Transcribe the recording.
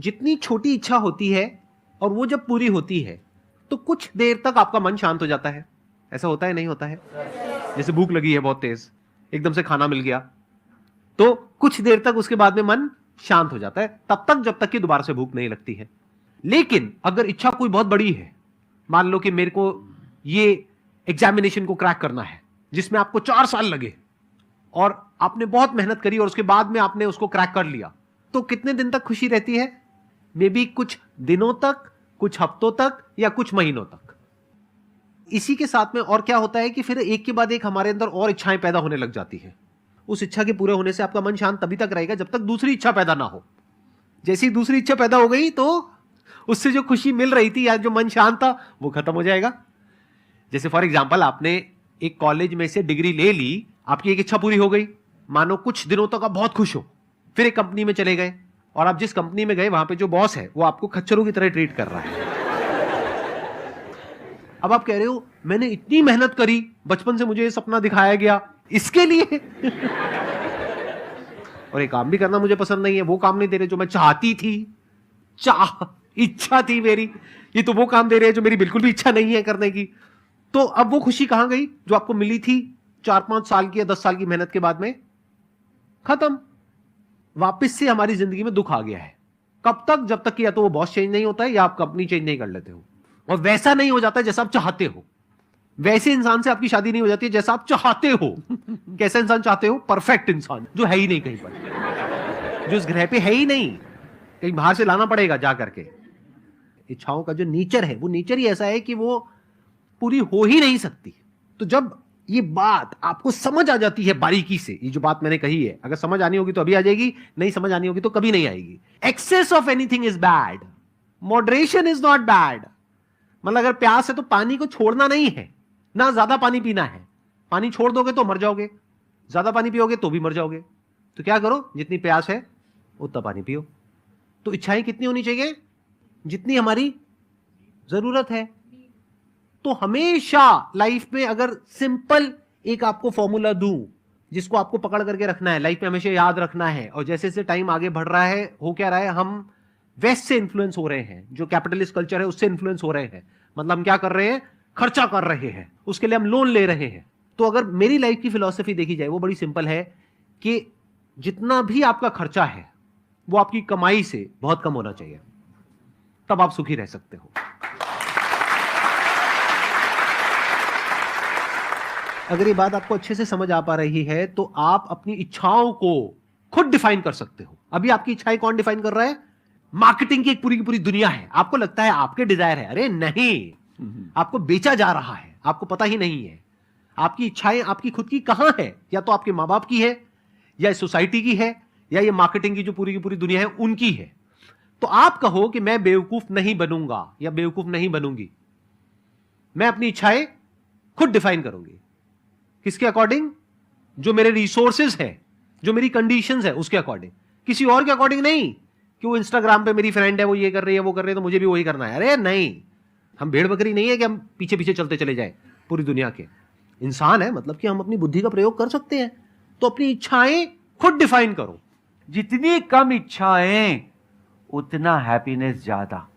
जितनी छोटी इच्छा होती है और वो जब पूरी होती है तो कुछ देर तक आपका मन शांत हो जाता है। ऐसा होता है नहीं होता है? जैसे भूख लगी है बहुत तेज, एकदम से खाना मिल गया तो कुछ देर तक उसके बाद में मन शांत हो जाता है, तब तक जब तक कि दोबारा से भूख नहीं लगती है। लेकिन अगर इच्छा कोई बहुत बड़ी है, मान लो कि मेरे को ये एग्जामिनेशन को क्रैक करना है जिसमें आपको 4 साल लगे और आपने बहुत मेहनत करी और उसके बाद में आपने उसको क्रैक कर लिया, तो कितने दिन तक खुशी रहती है? मे बी कुछ दिनों तक, कुछ हफ्तों तक या कुछ महीनों तक। इसी के साथ में और क्या होता है कि फिर एक के बाद एक हमारे अंदर और इच्छाएं पैदा होने लग जाती है। उस इच्छा के पूरे होने से आपका मन शांत तभी तक रहेगा जब तक दूसरी इच्छा पैदा ना हो। जैसी दूसरी इच्छा पैदा हो गई तो उससे जो खुशी मिल रही थी या जो मन शांत था वो खत्म हो जाएगा। जैसे फॉर एग्जाम्पल आपने एक कॉलेज में से डिग्री ले ली, आपकी एक इच्छा पूरी हो गई, मानो कुछ दिनों तक आप बहुत खुश हो, फिर एक कंपनी में चले गए और आप जिस कंपनी में गए वहां पे जो बॉस है वो आपको खच्चरों की तरह ट्रीट कर रहा है। अब आप कह रहे हो मैंने इतनी मेहनत करी, बचपन से मुझे ये सपना दिखाया गया इसके लिए और ये काम भी करना मुझे पसंद नहीं है, वो काम नहीं दे रहे जो मैं चाहती थी, इच्छा थी मेरी, ये तो वो काम दे रहे हैं जो मेरी बिल्कुल भी इच्छा नहीं है करने की। तो अब वो खुशी कहां गई जो आपको मिली थी 4-5 साल की या 10 साल की मेहनत के बाद में? खत्म। वापस से हमारी जिंदगी में दुख आ गया है। कब तक? जब तक कि या तो वो बॉस चेंज नहीं होता है या आप कंपनी चेंज नहीं कर लेते हो और वैसा नहीं हो जाता जैसा आप चाहते हो। वैसे इंसान से आपकी शादी नहीं हो जाती है जैसा आप चाहते हो। कैसा इंसान चाहते हो? परफेक्ट इंसान जो है ही नहीं कहीं पर, जो इस ग्रह पे है ही नहीं, कहीं बाहर से लाना पड़ेगा जा करके। इच्छाओं का जो नेचर है वो नेचर ही ऐसा है कि वो पूरी हो ही नहीं सकती। तो जब ये बात आपको समझ आ जाती है बारीकी से, ये जो बात मैंने कही है, अगर समझ आनी होगी तो अभी आ जाएगी, नहीं समझ आनी होगी तो कभी नहीं आएगी। Excess of anything is bad, moderation is not bad. मतलब अगर प्यास है तो पानी को छोड़ना नहीं है, ना ज्यादा पानी पीना है। पानी छोड़ दोगे तो मर जाओगे, ज्यादा पानी पियोगे तो भी मर जाओगे। तो क्या करो, जितनी प्यास है उतना पानी पियो। तो इच्छाएं कितनी होनी चाहिए? जितनी हमारी जरूरत है। तो हमेशा लाइफ में अगर सिंपल एक आपको फॉर्मूला दूं जिसको आपको पकड़ करके रखना है, लाइफ में हमेशा याद रखना है, और जैसे जैसे टाइम आगे बढ़ रहा है हो क्या रहा है, हम वेस्ट से इन्फ्लुएंस हो रहे हैं, जो कैपिटलिस्ट कल्चर है उससे इन्फ्लुएंस हो रहे हैं। मतलब हम क्या कर रहे हैं? खर्चा कर रहे हैं, उसके लिए हम लोन ले रहे हैं। तो अगर मेरी लाइफ की फिलॉसफी देखी जाए वो बड़ी सिंपल है कि जितना भी आपका खर्चा है वो आपकी कमाई से बहुत कम होना चाहिए, तब आप सुखी रह सकते हो। अगर ये बात आपको अच्छे से समझ आ पा रही है तो आप अपनी इच्छाओं को खुद डिफाइन कर सकते हो। अभी आपकी इच्छाएं कौन डिफाइन कर रहा है? मार्केटिंग की एक पूरी की पूरी दुनिया है। आपको लगता है आपके डिजायर है, अरे नहीं, आपको बेचा जा रहा है, आपको पता ही नहीं है। आपकी इच्छाएं आपकी खुद की कहां है? या तो आपके मां बाप की है, या सोसाइटी की है, या ये मार्केटिंग की जो पूरी की पूरी दुनिया है उनकी है। तो आप कहो कि मैं बेवकूफ नहीं बनूंगा या बेवकूफ नहीं बनूंगी, मैं अपनी इच्छाएं खुद डिफाइन करूंगी। किसके अकॉर्डिंग? जो मेरे रिसोर्सेज है, जो मेरी कंडीशंस है उसके अकॉर्डिंग, किसी और के अकॉर्डिंग नहीं कि वो इंस्टाग्राम पे मेरी फ्रेंड है, वो ये कर रही है, वो कर रही है, तो मुझे भी वही करना है। अरे नहीं, हम भेड़ बकरी नहीं है कि हम पीछे पीछे चलते चले जाए। पूरी दुनिया के इंसान है, मतलब कि हम अपनी बुद्धि का प्रयोग कर सकते हैं। तो अपनी इच्छाएं खुद डिफाइन करो। जितनी कम इच्छाएं उतना हैप्पीनेस ज्यादा।